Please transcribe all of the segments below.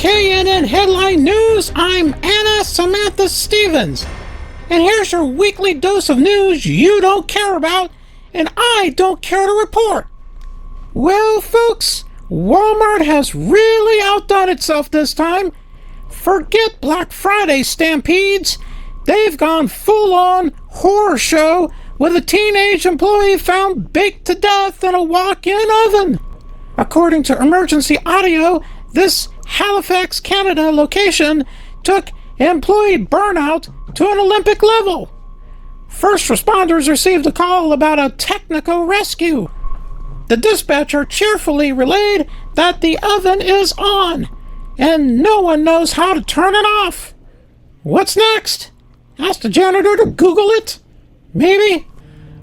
KNN Headline News, I'm Anna Samantha Stevens. And here's your weekly dose of news you don't care about and I don't care to report. Well, folks, Walmart has really outdone itself this time. Forget Black Friday stampedes. They've gone full-on horror show with a teenage employee found baked to death in a walk-in oven. According to Emergency Audio, this Halifax, Canada location took employee burnout to an Olympic level. First responders received a call about a technical rescue. The dispatcher cheerfully relayed that the oven is on and no one knows how to turn it off. What's next? Ask the janitor to Google it? Maybe.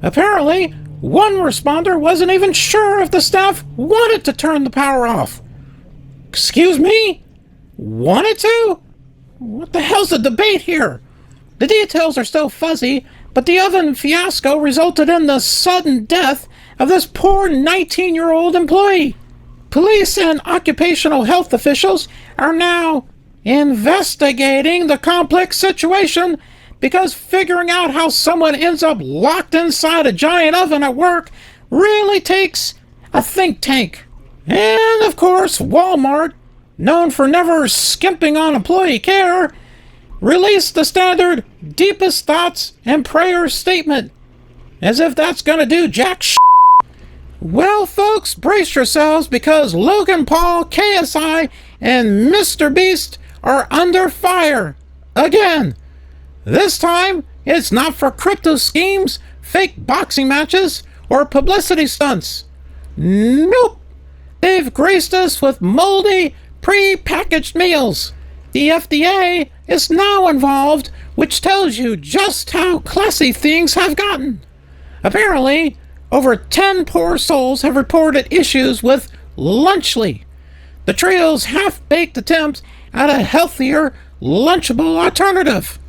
Apparently, one responder wasn't even sure if the staff wanted to turn the power off. Excuse me? Wanted to? What the hell's the debate here? The details are still fuzzy, but the oven fiasco resulted in the sudden death of this poor 19-year-old employee. Police and occupational health officials are now investigating the complex situation because figuring out how someone ends up locked inside a giant oven at work really takes a think tank. And, of course, Walmart, known for never skimping on employee care, released the standard deepest thoughts and prayers statement. As if that's gonna do jack shit. Well, folks, brace yourselves because Logan Paul, KSI, and Mr. Beast are under fire. Again. This time, it's not for crypto schemes, fake boxing matches, or publicity stunts. Nope. They've graced us with moldy, pre-packaged meals. The FDA is now involved, which tells you just how classy things have gotten. Apparently, over 10 poor souls have reported issues with Lunchly, the trio's half-baked attempt at a healthier, lunchable alternative.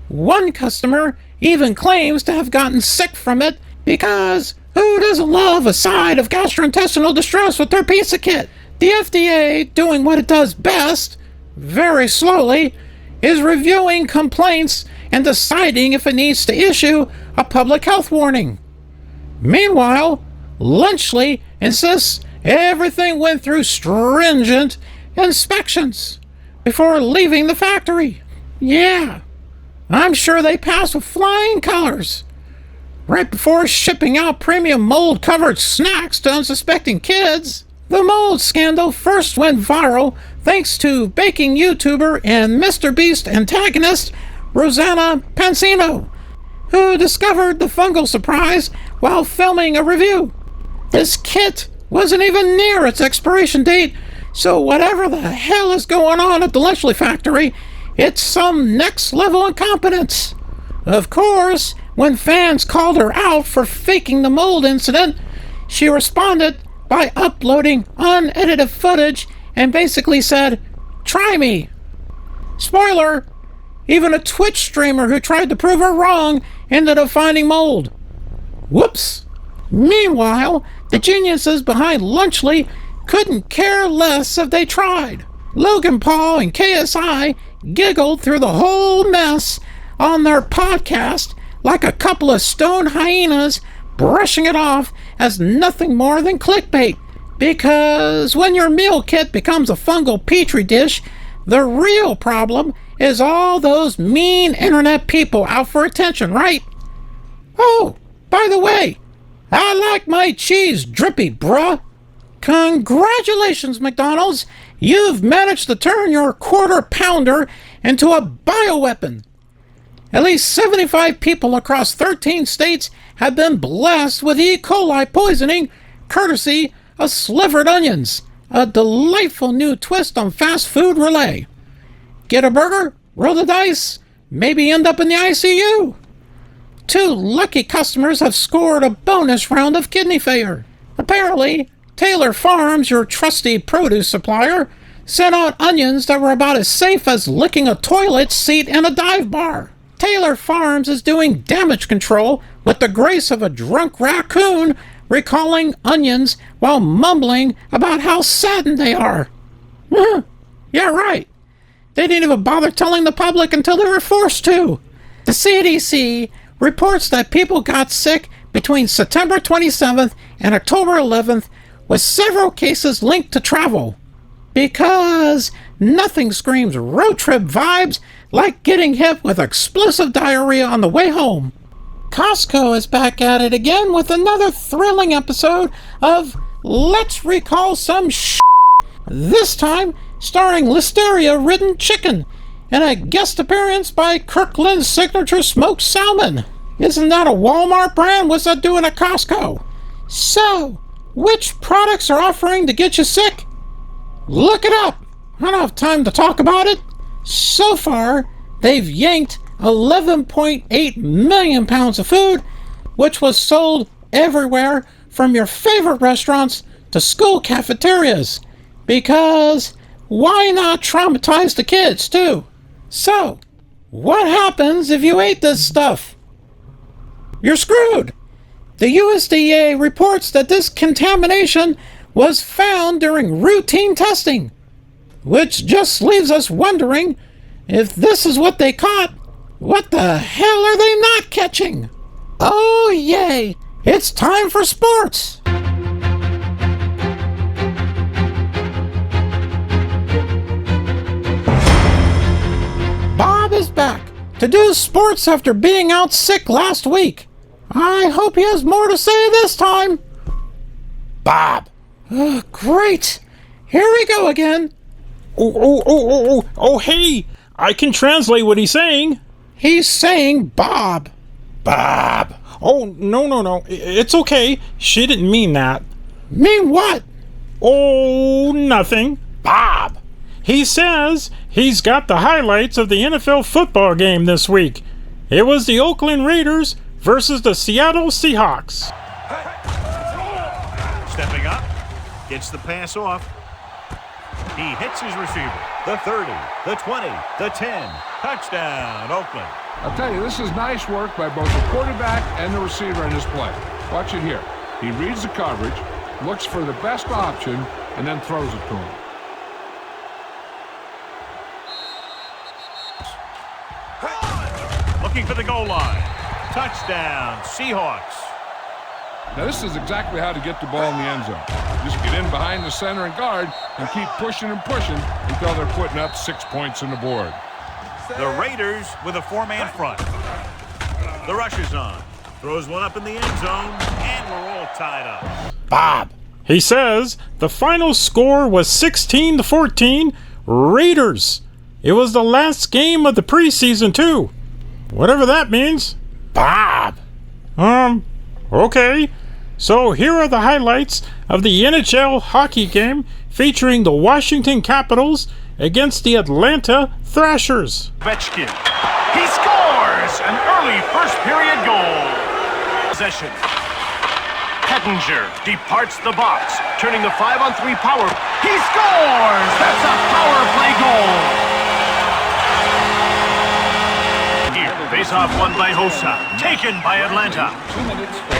One customer even claims to have gotten sick from it because who doesn't love a side of gastrointestinal distress with their pizza kit? The FDA, doing what it does best, very slowly, is reviewing complaints and deciding if it needs to issue a public health warning. Meanwhile, Lunchly insists everything went through stringent inspections before leaving the factory. Yeah, I'm sure they passed with flying colors. Right before shipping out premium mold-covered snacks to unsuspecting kids, the mold scandal first went viral thanks to baking YouTuber and Mr. Beast antagonist Rosanna Pansino, who discovered the fungal surprise while filming a review. This kit wasn't even near its expiration date, so whatever the hell is going on at the Lunchly factory, it's some next-level incompetence. Of course, when fans called her out for faking the mold incident, she responded by uploading unedited footage and basically said, "Try me." Spoiler, even a Twitch streamer who tried to prove her wrong ended up finding mold. Whoops. Meanwhile, the geniuses behind Lunchly couldn't care less if they tried. Logan Paul and KSI giggled through the whole mess on their podcast like a couple of stone hyenas, brushing it off as nothing more than clickbait. Because when your meal kit becomes a fungal petri dish, the real problem is all those mean internet people out for attention, right? Oh, by the way, I like my cheese drippy, bruh. Congratulations, McDonald's. You've managed to turn your quarter pounder into a bioweapon. At least 75 people across 13 states have been blessed with E. coli poisoning, courtesy of slivered onions, a delightful new twist on fast food relay. Get a burger, roll the dice, maybe end up in the ICU. 2 lucky customers have scored a bonus round of kidney failure. Apparently, Taylor Farms, your trusty produce supplier, sent out onions that were about as safe as licking a toilet seat in a dive bar. Taylor Farms is doing damage control with the grace of a drunk raccoon recalling onions while mumbling about how saddened they are. Yeah, right. They didn't even bother telling the public until they were forced to. The CDC reports that people got sick between September 27th and October 11th, with several cases linked to travel. Because nothing screams road trip vibes like getting hit with explosive diarrhea on the way home. Costco is back at it again with another thrilling episode of Let's Recall Some Shit. This time starring listeria-ridden chicken and a guest appearance by Kirkland's signature smoked salmon. Isn't that a Walmart brand? What's that doing at Costco? So, which products are offering to get you sick? Look it up. I don't have time to talk about it. So far, they've yanked 11.8 million pounds of food, which was sold everywhere from your favorite restaurants to school cafeterias. Because why not traumatize the kids too? So, what happens if you ate this stuff? You're screwed. The USDA reports that this contamination was found during routine testing, which just leaves us wondering if this is what they caught, what the hell are they not catching? Oh yay, it's time for sports. Bob is back to do sports after being out sick last week. I hope he has more to say this time. Bob. Oh, great. Here we go again. Oh, hey. I can translate what he's saying. He's saying Bob. Bob. Oh, no. It's okay. She didn't mean that. Mean what? Oh, nothing. Bob. He says he's got the highlights of the NFL football game this week. It was the Oakland Raiders versus the Seattle Seahawks. Stepping up, gets the pass off. He hits his receiver. The 30, the 20, the 10. Touchdown, Oakland. I'll tell you, this is nice work by both the quarterback and the receiver in this play. Watch it here. He reads the coverage, looks for the best option, and then throws it to him. Looking for the goal line. Touchdown, Seahawks. Now, this is exactly how to get the ball in the end zone. Just get in behind the center and guard and keep pushing and pushing until they're putting up 6 points on the board. The Raiders with a four-man front. The rush is on. Throws one up in the end zone, and we're all tied up. Bob. He says the final score was 16-14 Raiders. It was the last game of the preseason, too. Whatever that means. Bob. Okay. So here are the highlights of the NHL hockey game featuring the Washington Capitals against the Atlanta Thrashers. Ovechkin. He scores! An early first-period goal. Possession. Pettinger departs the box, turning the 5-on-3 power. He scores! That's a power play goal. Here, face-off won by Hossa. Taken by Atlanta.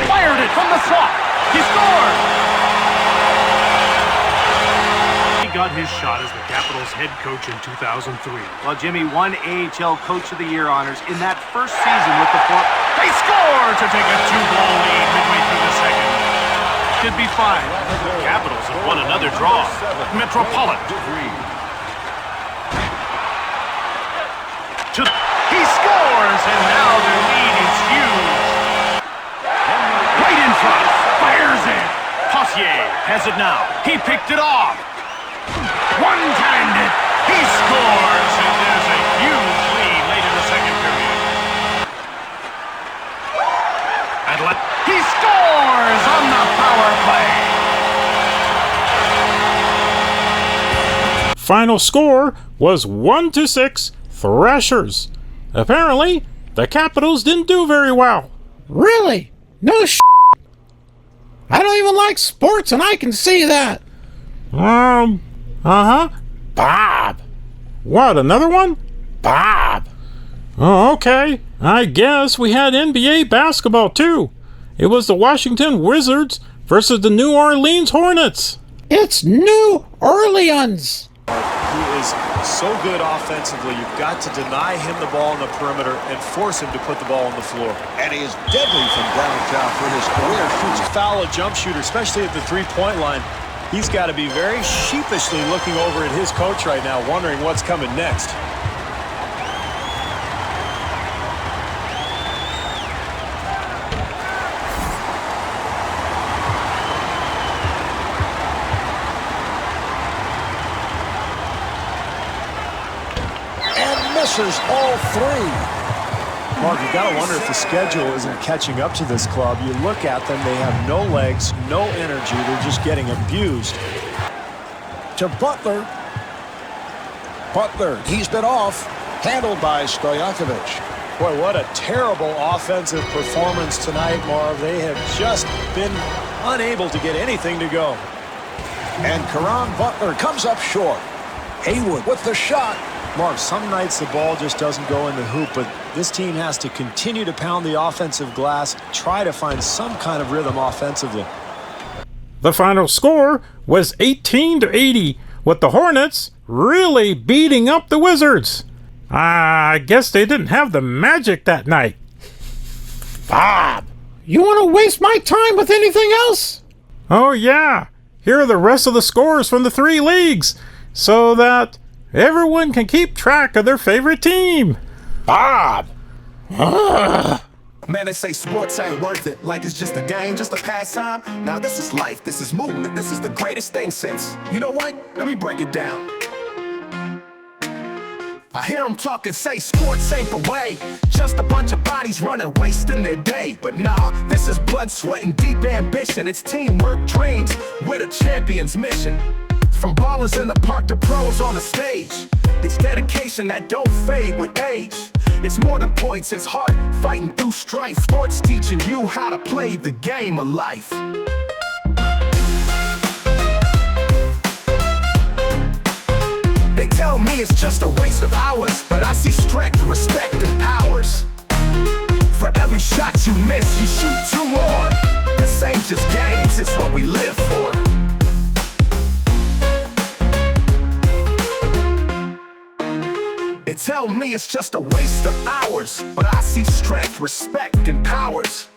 Fired it from the slot. He scored! He got his shot as the Capitals head coach in 2003. Well, Jimmy won AHL Coach of the Year honors in that first season with the Fort. They score to take a 2-goal lead midway through the second. Should be fine. The Capitals have won another draw. Metropolitan. He scores, and now their lead is huge. Right in front, fires it. Possier has it now. He picked it off. One-timed it. He scores, and there's a huge lead late in the second period. He scores on the power play. Final score was 1-6 Thrashers. Apparently, the Capitals didn't do very well. Really? No shit. I don't even like sports, and I can see that. Bob. What, another one? Bob. Oh, okay. I guess we had NBA basketball, too. It was the Washington Wizards versus the New Orleans Hornets. It's New Orleans. He is so good offensively. You've got to deny him the ball on the perimeter and force him to put the ball on the floor. And he is deadly from downtown for his career. Shoots foul a jump shooter, especially at the three-point line. He's got to be very sheepishly looking over at his coach right now, wondering what's coming next. Misses all three. Mark, you've got to wonder if the schedule isn't catching up to this club. You look at them, they have no legs, no energy. They're just getting abused. To Butler. Butler, he's been off. Handled by Stojakovic. Boy, what a terrible offensive performance tonight, Marv. They have just been unable to get anything to go. And Caron Butler comes up short. Haywood with the shot. Mark, some nights the ball just doesn't go in the hoop, but this team has to continue to pound the offensive glass, try to find some kind of rhythm offensively. The final score was 18-80, with the Hornets really beating up the Wizards. I guess they didn't have the magic that night. Bob, you want to waste my time with anything else? Oh yeah, here are the rest of the scores from the three leagues, so that everyone can keep track of their favorite team. Bob! Man, they say sports ain't worth it, like it's just a game, just a pastime. Now this is life, this is movement, this is the greatest thing since. You know what? Let me break it down. I hear them talking, say sports ain't the way, just a bunch of bodies running, wasting their day. But nah, this is blood, sweat, and deep ambition. It's teamwork, dreams, with a champion's mission. From ballers in the park to pros on the stage, it's dedication that don't fade with age. It's more than points, it's heart, fighting through strife. Sports teaching you how to play the game of life. They tell me it's just a waste of hours, but I see strength, respect, and powers. For every shot you miss, you shoot two more. This ain't just games, it's what we live for. They tell me it's just a waste of hours, but I see strength, respect, and powers.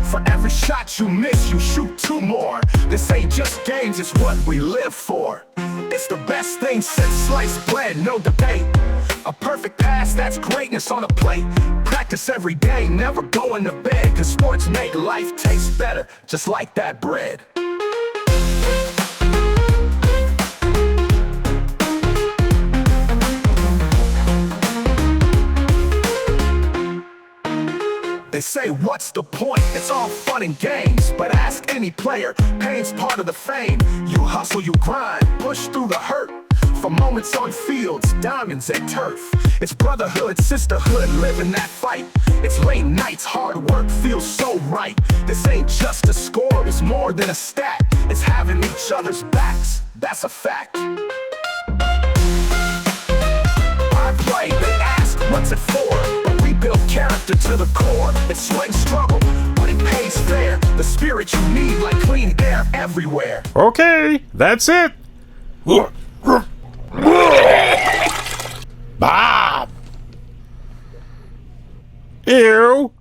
For every shot you miss, you shoot two more. This ain't just games, it's what we live for. It's the best thing since sliced bread, no debate. A perfect pass, that's greatness on a plate. Practice every day, never going to bed, 'cause sports make life taste better, just like that bread. They say, what's the point? It's all fun and games, but ask any player, pain's part of the fame. You hustle, you grind, push through the hurt. For moments on fields, diamonds at turf. It's brotherhood, sisterhood, living that fight. It's late nights, hard work feels so right. This ain't just a score, it's more than a stat. It's having each other's backs, that's a fact. I play, they ask, what's it for? Build character to the core. It's sweat and struggle, but it pays fair. The spirit you need, like clean air everywhere. Okay, that's it. Bob! Ew.